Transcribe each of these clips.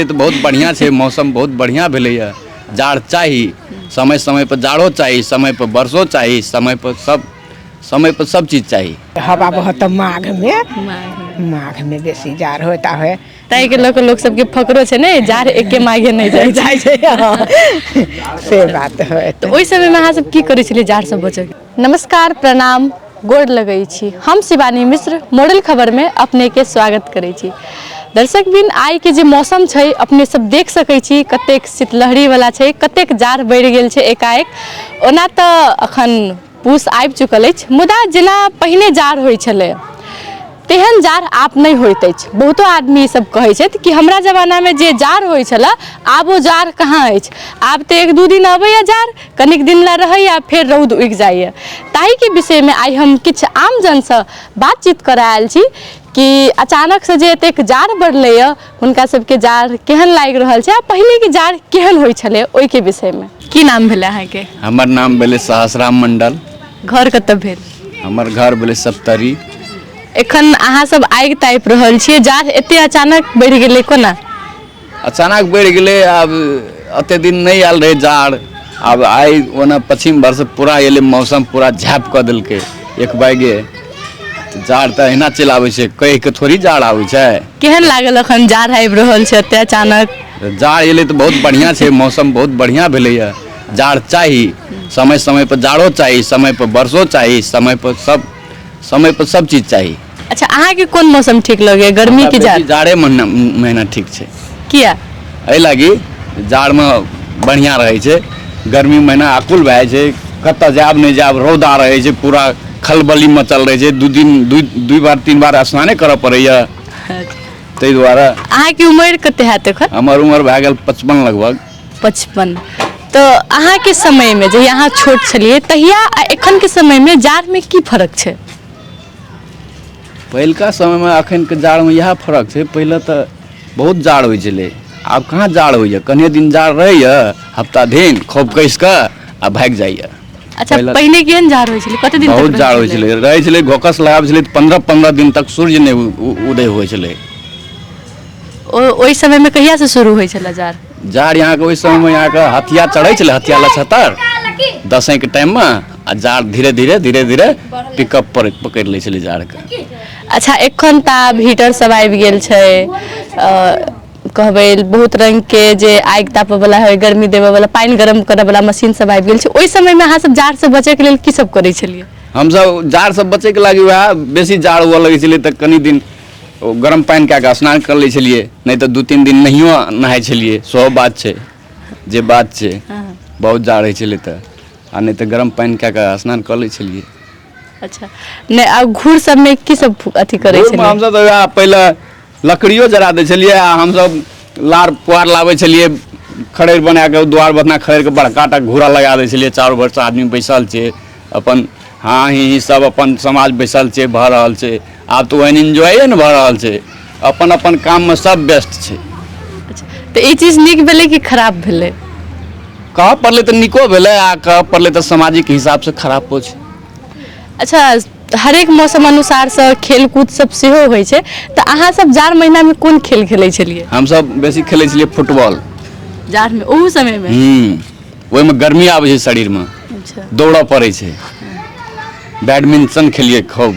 तो बहुत बढ़िया है, मौसम बहुत बढ़िया भेलैया। जाड़ चाहिए, समय समय पर जाड़ो चाहिए, समय पर बरसो चाहिए, समय पर सब चीज चाहिए। हवा बहुत माघ में बेसी जाड़ होता है ताई के लोग सबके फकरो छे ने जाड़ एके माघे नहीं जाय छै से बात है। तो ओइ समय में अहाँ सब की करै छलिए जाड़ से बचे? नमस्कार, प्रणाम, गोड़ लगै छी। हम शिवानी मिश्र मॉडल खबर में अपने के स्वागत करै छी। दर्शक बिन आई के जे मौसम छै अपने सब देख सकै छी कतेक शीतलहरी वाला छै, कतेक जाड़ बढ़ि गेल छै एकाएक। ओना तऽ अखन पूस आबि चुकल अछि, मुदा जेना पहिने जाड़ होइ छलै तेहन जाड़ आब नहीं होइत अछि। बहुतो आदमी सब कहै छथि कि हमरा जमाना में जे जाड़ होइ छला आब ओ जाड़ कहाँ अछि। आब तऽ एक दू दिन अबैया जाड़, कनिक दिन ला रहैया, फेर रौद उगि जाइया। ताहि के विषय में आई हम किछु आम जन से बातचीत करायल छी कि अचानक से जे एतेक जाड़ बढ़लैया हुनका सबके जाड़ केहन लागि रहल छै आ पहिले के जाड़ केहन होइ छलै ओहि के विषय में। की नाम भेलै अहाँ के? हमर नाम भेलै सहसराम मंडल। घर कतऽ भेल? हमर घर भेलै सप्तरी। एखन अहाँ सब आगि तापि रहल छियै, जाड़ एते अचानक बढ़ि गेलै कोना? अचानक बढ़ि गेलै, आब अते दिन नहीं आयल रहे जाड़, आब आई ओना पश्चिम वर्ष पूरा एले, मौसम पूरा झाँप कऽ देलकै एक बाइगे। जाड़ तऽ अहिना चलि आबै छै, कहि के थोड़ी जाड़ आबै छै। केहन लागल अखन जाड़ आबि रहल छै एते अचानक? जाड़ एले तो बहुत बढ़िया है, मौसम बहुत बढ़िया भेलैया। जाड़ चाहिए, समय समय पर जाड़ो चाहिए, समय पर बरसो चाहिए, समय पर सब चीज चाहिए। अच्छा, अहाँ के कोन मौसम ठीक लगे, गर्मी की जाड़? जाड़े महीना ठीक छै। किया? एहि लागी जाड़ में बढ़िया रहे छै, गर्मी महीना आकुल भए छै, कतऽ जाब नहीं जाब, रौदा रहे छै, पूरा खलबली मचल रहे छै। दू बार तीन बार स्नाने करऽ पड़ैया। ताहि दुआरे। अहाँ के उम्र कते हैत एखन? हमर उम्र भए गेल 55 लगभग। 55। तो अहाँ के समय में जहिया अहाँ छोट छलिए तहिया आ एखन के समय में जाड़ में की फर्क छै? पहिलका समय में अखन के जाड़ में यह फर्क छै, पहले तो बहुत जाड़ होइ छलै, आब कहाँ जाड़ होइया। कने दिन जाड़ रहैया, हफ्ता दिन खूब कस के आ भाग जाइया। अच्छा, पहले केहन जाड़ होइ छलै? कते दिन तक? बहुत जाड़ होइ छलै, रहै छलै घोकस लगाबै छलै, 15-15 दिन तक सूर्य नहीं उदय होइ छलै। ओइ समय में कहिया से शुरू होइ छलै जाड़? जाड़ यहाँ के ओहि समय में यहाँ के हथिया चढ़ै छलै, हथिया लछतर दसैं के टाइम में, आ जाड़ धीरे धीरे पिकअप पर पकड़ लै छलै जाड़ के। अच्छा, एखन तऽ आब हीटर सब आबि गेल छै, कहबै बहुत रंग के जे आगि तापे वाला है, गर्मी देवे वाला, पानी गरम करे वाला मशीन सब आबि गेल छै। ओहि समय में अहाँ सब जाड़ से बचे के लेल की सब करै छलिए? हम सब जाड़ से बचे के लागी वह बेसी जाड़ हुआ लगे छलै तऽ कनी दिन गरम पानी कए के स्नान कर लै छलिए, नहीं तो 2-3 दिन नहियो नहाय छलिए। सो बात छै, जे बात छै, बहुत जाड़ होइ छलै तऽ, आ नहीं तो गरम पानी कए के स्नान कर लै छलिए। अच्छा, नहीं अब घूर सब में की सब अथी करे छलिए? हम सब तो पहले लकड़ियों जरा दे छलिए, हम सब लार पुआर लावे छलिए, खड़ेर बना के द्वार बतना खड़ेर के बड़का टा घूरा लगा दे छलिए। 4 वर्ष आदमी बैसल छै, अपन हाँ ही सब अपन समाज बैसल छै, भऽ रहल छै। आब तो ओहन एंजॉय न भऽ रहल छै, अपन अपन काम में सब व्यस्त छै। अच्छा, तो ई चीज नीक भेलै कि खराब भेलै? कह पड़ले तो निको भेलै, आ कह पड़ले तो सामाजिक हिसाब से खराबो छै। अच्छा, हरेक मौसम अनुसार से खेल कूद सब सेहो होइ छै, तो अहाँ सब जाड़ महीना में कोन खेल खेलै छलिए? हम सब बेसी खेलै छलिए फुटबॉल जाड़ में। ओहू समय में? ओहि में गर्मी आबै छै शरीर में। अच्छा, दौड़ऽ पड़ै छै। बैडमिंटन खेलिए खूब।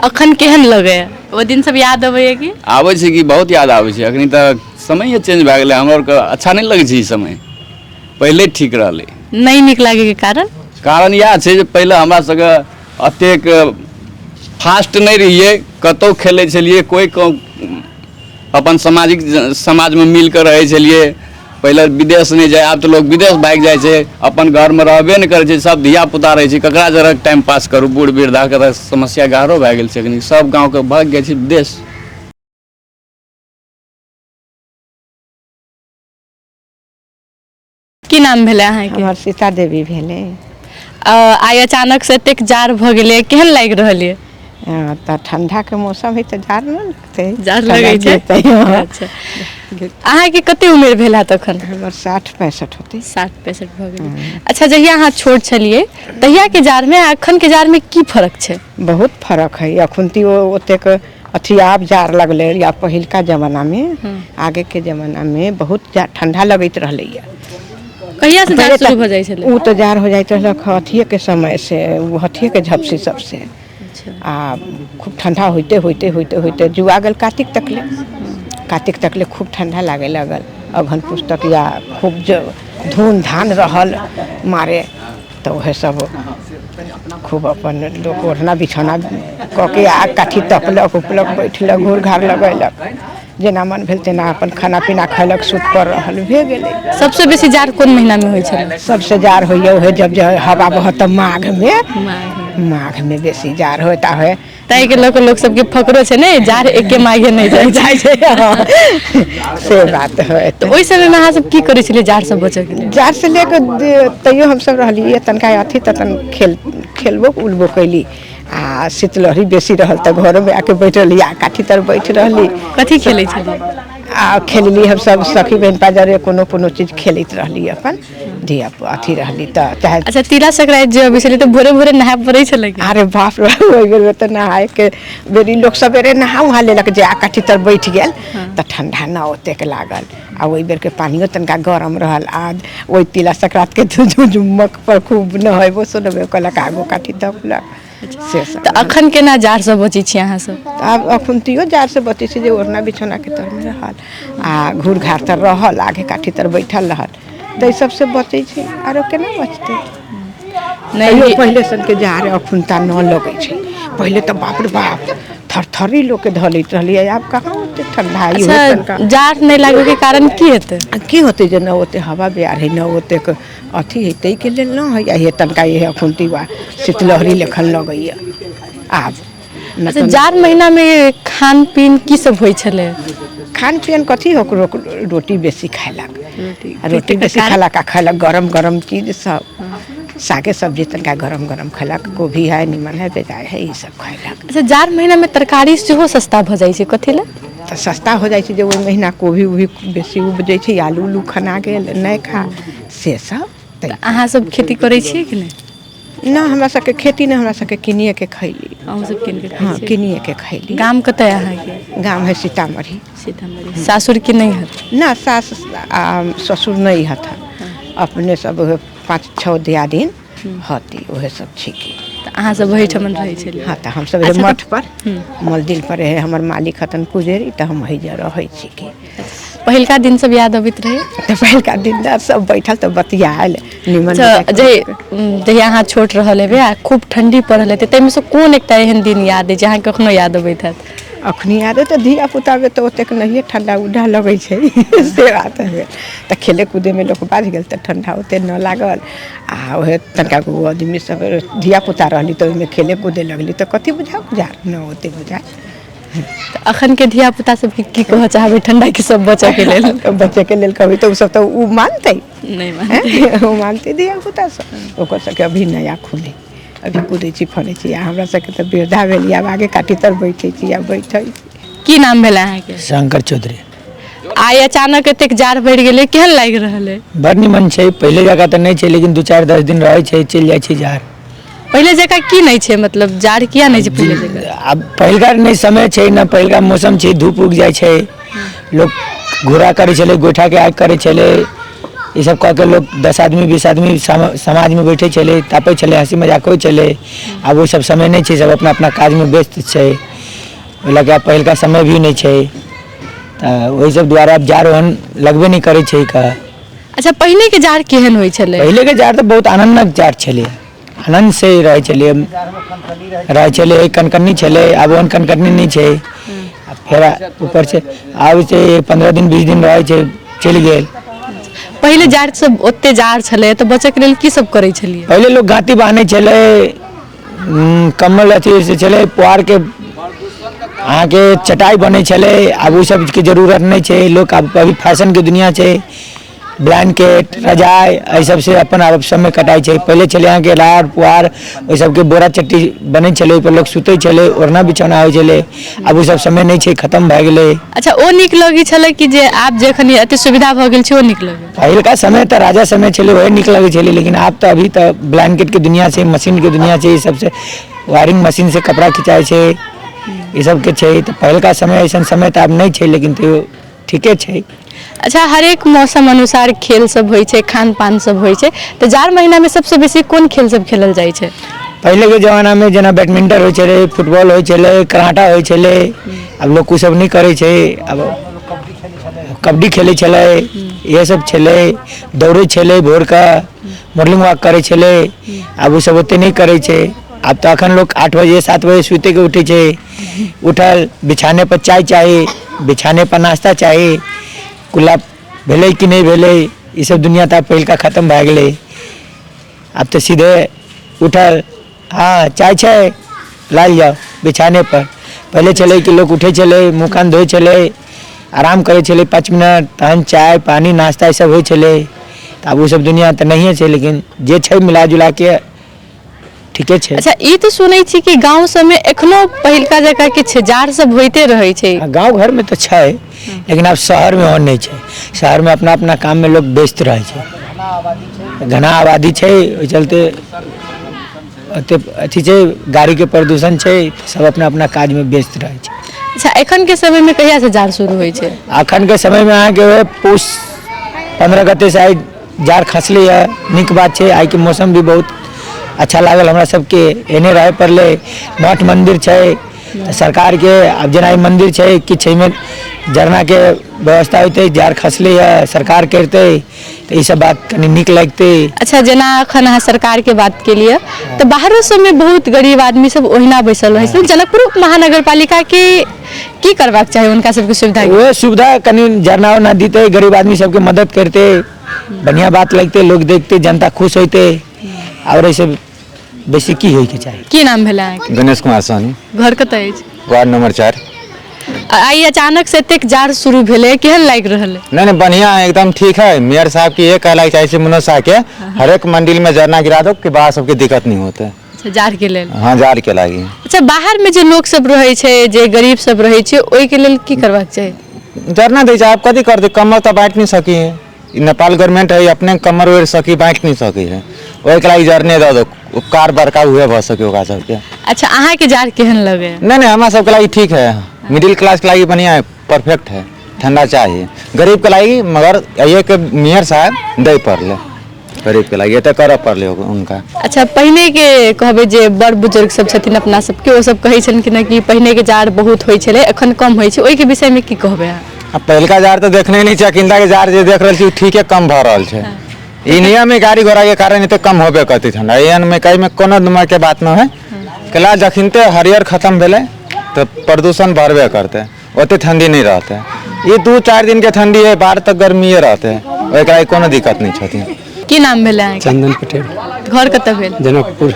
अखन केहन लगे? वो दिन सब याद आबै कि? आबै छै कि बहुत याद आबै छै। अखनी तऽ समय चेंज भए गेलै, हमरा आरके अच्छा नहीं लगे छै ई समय, पहले ठीक रहलै। नहीं नीक लागे के कारण? कारण यह छै जे पहले हमरा सबके अतेक फास्ट नहीं रहिए, कतौ खेलै छलिए, कोई अपन समाज में मिल कर रहे छलिए। पहले विदेश नहीं जाए, आब तो लोग विदेश भाग जाए छै, अपन घर में रहबे नहीं करे छै, सब धिया पुता रहे छै, ककरा जरा टाइम पास करू। बूढ़ वृद्धा के समस्या गहरो भए गेल छै, सब गाँव के भाग गए छै विदेश। की नाम भेलै अहाँ के? हमर सीता देवी भेलै। आई अचानक से एतेक जाड़ भ गेलै, केहन लागि रहल ये? तऽ ठंडा के मौसम है तो जाड़ न लगते, जाड़ लगे छै। अच्छा, अहाँ के कते उम्र भेल है तखन? हमर 60-65 होते। 60-65 भ गेलै। अच्छा, जहिया अहाँ छोट छलिए तहिया के जाड़ में अखन के जाड़ में की फर्क छै? बहुत फर्क है। अखुनती ओतेक अथी आब जार लगले या पहिलका जमाना में आगे के जमाना में बहुत ठंडा लगत रहले। कहिया से जाड़ शुरू हो जाए छले? उ तो जार हो जाइत रहलक हथिये के समय से, उ हथिये के झपसी सबसे। आ खूब ठंडा होते होते होते होते जुआ गल कार्तिक तकले खूब ठंडा लागे लगल। अघन पुस तक या खूब धुन धान रहल मारे, तो वह सब खूब अपन लोग ओढ़ना बिछौना कके आग काठी तपलक उपलक बैठलक घूर घार लगैलक, जेना मन भेल तेना अपन खाना पीना खैलक, सुत कर रहल भे गेलै। सबसे बेसी जाड़ कोन महीना में होइ छले? सबसे जाड़ होइए ओहे जब हवा बहत माघ में बेसी जाड़ होता है। ताई के लोग सबके फकरो छे ने जाड़ एके माघे नहीं जाय छै। से बात है। तो ओइ समय में अहाँ सब की करै छलिए जाड़ से बचे के लिए? जाड़ से लेके तैयो हम सब रहलिए तनका अथी तन खेलबो उलबो कैली। आ शीतलहरी बेसी रहल तो घर में आके बैठ रही, आ काठी तर बैठ रही। कथी खेलै छलिए? आ खेलली हम सब सखी बहन पाजरे कोनो चीज खेलत रहली, अपन धिया अथी रहली। तो चाहे अच्छा तिला संक्रांति जो अभी तो भोरे भोरे नहा पड़े छले? अरे बाप रे, ओइ बेर तो नहाए के बेरी लोग सवेरे नहा उहा लेलक, जे आ काठी तर बैठ गेल तो ठंडा ना ओते के लागल। आ ओइ बेर के पानियो तनका गरम रहल। आ ओइ तिला संक्रांति के झुमक पर खूब नहेबो सुनबे कहलक आगो काठी तपलक। तो अखन केना जाड़ से बची छी अहाँ सब? आब अखन तियो जाड़ से बची छी, जे ओढ़ना बिछौना के तर में रहल आ घूर घार तर रहल, आगे काठी तर बैठल रहल, तो ई सबसे बचे छी। आरो केना बचते? नहीं पहले सन के जाड़ अखन ता न लगे छै। पहले तो बाप रे बाप थरथरी लोग के धलैत रहलिए, आब कहाँ ओते ठंडा ही अच्छा, जाड़ नहीं लागे के कारण की हेते? की होते जे न ओते हवा बिहार है, न ओते अथी है, तै के लेल न है। ये तनका ये अखन तिवा शीतलहरी लेखन लगैया आब। अच्छा, जाड़ महीना में खान पीन की सब होइ छले? खान पीन कथी हो, रोटी बेसी खायलक, रोटी बेसी खायलक आ खायलक गरम गरम चीज सब, सागे सब्जी तनका गरम गरम खैलक, गोभी है निमन है बेजाय है, ये सब खैलक। अच्छा, जाड़ महीना में तरकारी सेहो सस्ता भ जाइ छै, कथी ले? तो सस्ता हो जाइ छै, जे ओइ महीना कोभी उभी बेसी उपजै छै, आलू उलू खना गेल नहीं खा से सब। अहाँ सब खेती करै छियै कि नहीं? ना, हमरा सबके खेती नहीं, हमरा सबके किनिए के खैली। अहाँ सब किन के खाइ हाँ, छियै? किनिए के खैली। गाम कतय अहाँ के? गाम है सीतामढ़ी। सीतामढ़ी। सासुर की नहीं है? ना, सास ससुर नहीं हथन, अपने सब 5-6 दियादीन हती, ओहे सब छिकी। तो अहाँ सब वही ठमन रहे छलिए? हाँ, तो हम सब अच्छा, मठ पर मलदिल पर है, हमर मालिक हतन पुजेरी, तो हम वही रहे छिकी। पहिलका दिन सब याद अबित रहे? तो पहिलका दिन सब बैठल तो बतियाल निमन। जहिया अहाँ छोट रहल हेबे आ खूब ठंडी पड़ल हेतै, तैमे से कोन एकटा एहन दिन याद है जे अहाँ कखनो याद अबैत हैत? अखनी याद है तो धिया पुता में तो ओतेक नहीं ठंडा उडा लगे छै। से बात है। तो खेले कूदे में लोग बाज गेल तो ठंडा ओते न लागल। आ ओहे तनका गो आदमी सब धिया पुता रहली तो ओइमे खेले कूदे लगली, तो कथी बुझा न ओते बुझा। अखन के धिया पुता सब की कह चाहबे ठंडा के सब बचे के लेल? बच्चे के लेल कहबे तो सब तो उ मानते नहीं मानते। उ मानते धिया पुता सब। ओकर सबके अभी नया खुले, अभी कूदै छी फनै छी। हमरा सबके तो बेरधा भेली, आब आगे काटी तर बैठे छी, आब बैठै। की नाम भेल अहाँ के? शंकर चौधरी। आइ अचानक एतेक जाड़ बढ़ि गेलै, केहन लागि रहल है? बड़ निमन छै, पहले जगह तो नहीं छै, लेकिन 2-4-10 दिन रहे छै, चल जाए छै जाड़। पहले जगह की नहीं छै, मतलब जाड़ किया नहीं छै पहले जगह? अब पहिलका नहीं समय छै, ना पहिलका मौसम छै, धूप उग जाए छै, लोग घूरा करे छले, गोइठा के आग करे छले, ये सब कह के लोग 10 आदमी 20 आदमी समाज में बैठे चले, तापे चले, हंसी मजाक हो चले। अब वो सब समय नहीं छै, सब अपना अपना काज में व्यस्त छै, लगे पहिलका समय भी नहीं छै, तो वही सब द्वारा अब जाड़ ओहन लगबे नहीं करे छै का। अच्छा, पहले के जाड़ केहन होइ छले? पहले के जाड़ तो बहुत आनंदक जाड़ छले, आनंद से रहे चले, कनकन्नी चले, अब ओहन कनकन्नी नहीं छै। फिर ऊपर से आब से 15 दिन 20 दिन रहे छै, चल गेल। पहले जाड़ सब ओते जाड़ छले तो बचे के लेल की सब करे छलिए? पहले लोग गांती बांधे चले, कम्बल अथी से चले, पुआर के अहाँ के चटाई बने चले। अब वो सब की जरूरत नहीं छै, लोग अब अभी फैशन के दुनिया छै, ब्लैंकेट रजाई ये सब से अपन अब समय कटाई छै। पहले चले यहाँ के लार पुआर वो सब के बोरा चट्टी बने चले, ऊपर लोग सुते चले, ओढ़ना बिछौना हो चले। अब वो सब समय नहीं छै, खत्म भए गेले। अच्छा, ओ निक लगी छले कि जे आब जखन एते सुविधा भ गेल छै ओ निक लगे? पहिलका समय तो राजा समय चले, वही निक लगे चले, लेकिन अब तो अभी तो ब्लैंकेट के दुनिया से, मशीन के दुनिया से, ये सबसे वायरिंग मशीन से कपड़ा खिंचाए छै, ई सब के छै। तो पहलका समय ऐसा समय तो अब नहीं छै, लेकिन तो ठीके छै। अच्छा, हर एक मौसम अनुसार खेल सब होइ छै, खान पान सब होइ छै, तो जाड़ महीना में सबसे बेसी कोन खेल सब खेलल जाइ छै? पहले के जमाना में जना बैडमिंटन होइ छलै, फुटबॉल होइ छलै, कराटा होइ छलै। अब लोग कुछ सब नहीं करे छै। अब कबड्डी खेले छलै, ये सब छलै, दौड़े छलै भोर का, मॉर्निंग वॉक करे छलै। अब वो सब ओते नहीं करे छै। अब तो अखन लोग 8 बजे 7 बजे सुते के उठे छै। उठल बिछाने पर चाय चाहिए, बिछाने पर नाश्ता चाहिए, कुल्ला भेलै कि नहीं भेलै, ये सब दुनिया तो पहलका खत्म भए गेलै। अब तो सीधे उठल, हाँ चाय छै लाल जाओ बिछाने पर। पहले चले कि लोग उठे चले, मुँह कान धोए चले, आराम करे चले 5 मिनट, तहन चाय पानी नाश्ता ये सब हो चले। अब वो सब दुनिया तो नहीं है, लेकिन जे छै मिला जुला के ठीके छै। अच्छा, ई तो सुनै छी कि गांव सब में एखनो पहिलका जकाँ किछ जाड़ सब होइते रहै छै। गांव घर में तो छै, लेकिन अब शहर में और नहीं छै। शहर में अपना अपना काम में लोग व्यस्त रहे छै, घना आबादी छै, ओहि चलते अथी छै, गाड़ी के प्रदूषण छै, सब अपना अपना काज में व्यस्त रहे छै। अच्छा, एखन के समय में कहिया से जाड़ शुरू होइ छै? अखन के समय में अहाँ के पूस 15 गते से आई जाड़ खसले है। निक बात छै, आई के मौसम भी बहुत अच्छा लागल हमरा सबके। एने रहे पड़ले, मठ मंदिर छै, तो सरकार के अब जना मंदिर छै किछ में झरना के व्यवस्था होते, जाड़ खसले है, सरकार करते, तो ये सब बात कनी निक लगते। अच्छा, जना अखन अहाँ सरकार के बात के लिए, तो बाहरों सब में बहुत गरीब आदमी सब ओहिना बैसल रहे छै। जनकपुर महानगर पालिका के की करबाक चाही उनका सबके सुविधा? वो सुविधा कनी झरना उरना दीते, गरीब आदमी सबके मदद करते, बढ़िया बात लगते, लोग देखते, जनता खुश होते। और ऐसे बेसी की होय के चाहिए? की नाम भेला अहाँके? गणेश कुमार साहनी, घर कतऽ अछि? Ward number 4। आई अचानक से एतेक जाड़ शुरू भेलै, केहन लागि रहल है? नहीं बढ़िया है, एकदम ठीक है। मेयर साहब की ये कहला चाहिए मनोज शाह के, हर एक मंडिल में झरना गिरा दो कि बाहर सबके दिक्कत नहीं होते। अच्छा, जाड़ के लेल? हाँ, जाड़ के लागी। अच्छा, बाहर में जे लोग सब रहे छै, जे गरीब सब रहे छै, ओहि के लेल की करबाक चाही? झरना दे आप कथी कर दे, कमर तो बांट नहीं सकी है। नेपाल गवर्नमेंट है, अपने कमर ओढ़ सकी, बांट नहीं सकी है। ओहि के लागी झरने दे दो, उपकार बड़का हुए भ सके ओकरा सबके। अच्छा, अहाँ के जाड़ केहन लगे? नहीं हमरा सबके लागी ठीक है, मिडिल क्लास के लागी बढ़िया है, परफेक्ट है। ठंडा चाहिए गरीब के लागी, मगर ये के मेयर साहब दे पड़ले गरीब के लागी, एते करऽ पड़ले उनका। अच्छा, पहिने के कहबे जे बड़ बुजुर्ग सब छथिन अपना सबके, ओ सब कहै छन कि पहिने के जाड़ बहुत होइ छलै, एखन कम होइ छै, ओहि के विषय में की कहबे अहाँ? अब पहलका जाड़ तो देखने नहीं चाहिए, किंदा के जाड़ जे देख रहल छी ठीक है, कम भ रहल छै। ई नियम में गाड़ी घोड़ा के कारण एते कम होबे करती ठंडा, एहन में कहीं में कोनो नंबर के बात न है। कला जखनते हरियर खत्म भेले तो प्रदूषण बढ़बे करते, ओते ठंडी नहीं रहते। ये 2-4 दिन के ठंडी है, बाहर तक गर्मी रहते, ओकरा कोनो दिक्कत नहीं छथिन। की नाम भेलै अहाँके? चंदन पटेल, घर कतऽ भेल? जनकपुर।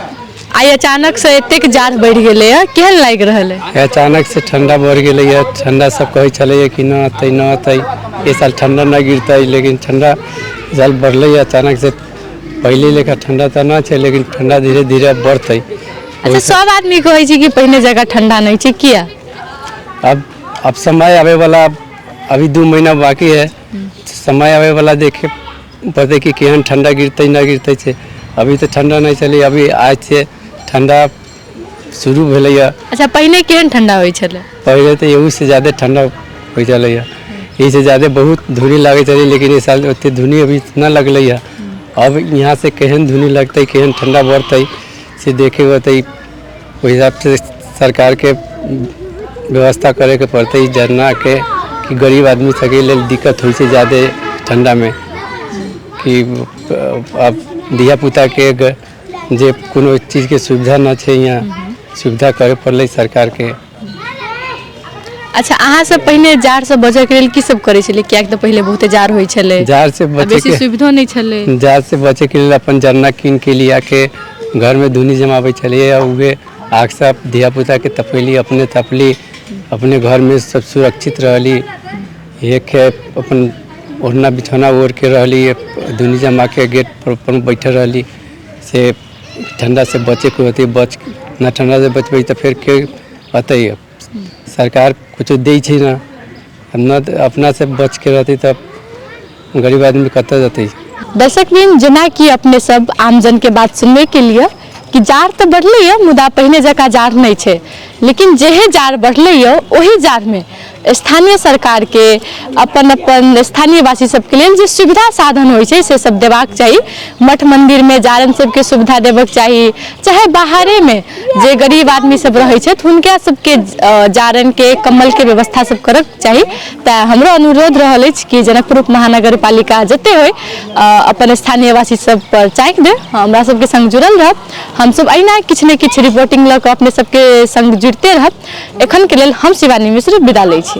आई अचानक से एतेक जाड़ बढ़ि गेलै है, केहन लागि रहल है? अचानक से ठंडा बढ़ गई है। ठंडा सब कहे चले कि न अतै न अतै, ये साल ठंडा न गिरतै, लेकिन ठंडा साल बढ़ले है अचानक से। पहले लेखा ठंडा तो न है, लेकिन ठंडा धीरे धीरे बढ़तै। अच्छा, सब आदमी कहै छै कि पहिने जगह ठंडा नहीं छै, किया? अब समय आवे वाला, अभी 2 महीना बाकी है, समय आवे वाला देखे पड़ते कि केहन ठंडा गिरतै न गिरतै छै। अभी तो ठंडा नहीं चली, अभी आज से ठंडा शुरू भेलै है। अच्छा, पहिने केहन ठंडा होइ छलै? पहले तो यहू से ज़्यादा ठंडा हो चल है, यही से ज़्यादा बहुत धुनी लगे चली, लेकिन इस साल उतनी धुनी अभी न लगल है। अब यहाँ से केहन धुनी लगते, केहन ठंडा बढ़ते से देखे होते, वही हिसाब से सरकार के व्यवस्था करे के पड़ते झरना के, कि गरीब आदमी सके लेल दिक्कत हो ज़्यादा ठंडा में, कि अब धिया पुता के जे कोनो चीज़ के सुविधा न है, यहाँ सुविधा करे पड़े सरकार के। अच्छा, अहाँ सब पहिने जाड़ से बचे के लेल की सब करे छले? कियाक तो पहले बहुत जाड़ होइ छले, जाड़ से बचे के सुविधा नहीं छले। जाड़ से बचे के लिए अपन झरना कीन के लिया के घर में धुनी जमावे चलिए, उगे आग से धिया पुता के तपैली, अपने तपली, अपने घर में सब सुरक्षित रहली। एक अपन ओढ़ना बिछौना ओढ़ के रहली, धुनी जमा के गेट पर अपन बैठे रहली, से ठंडा से बचे के होती। बच ना ठंडा से बचबे तो फिर के अतै, सरकार कुछ दे ना, अपना से बच के रहती तब गरीब आदमी कतऽ जतै। दर्शक बिन, जना कि अपने सब आमजन के बात सुनने के लिए कि जार तऽ बढ़लैए मुदा पहिने जकाँ जार नहीं छै, लेकिन जेहे जार बढ़लैए ओही जार में स्थानीय सरकार के अपन अपन स्थानीय वासी सबके लेल जे सुविधा साधन होइ छै से सब देबाक चाही। मठ मंदिर में जारन सबके सुविधा देबाक चाही, चाहे बाहरे में जे गरीब आदमी सब रहै छै हुनका सबके जारन के कम्बल के व्यवस्था सब करक चाही। तऽ हमरो अनुरोध रहल अछि कि जनकपुर उप महानगर पालिका जते होय अपन स्थानीय वासी सब पर चाँकि दे, हमरा सबके संग जुड़ल रहब। हम सब अहिना किछु ने किछु रिपोर्टिंग लऽ कऽ अपने सबके संग जुड़ते रहब। एखन के लेल हम शिवानी मिश्र विदा लै छी।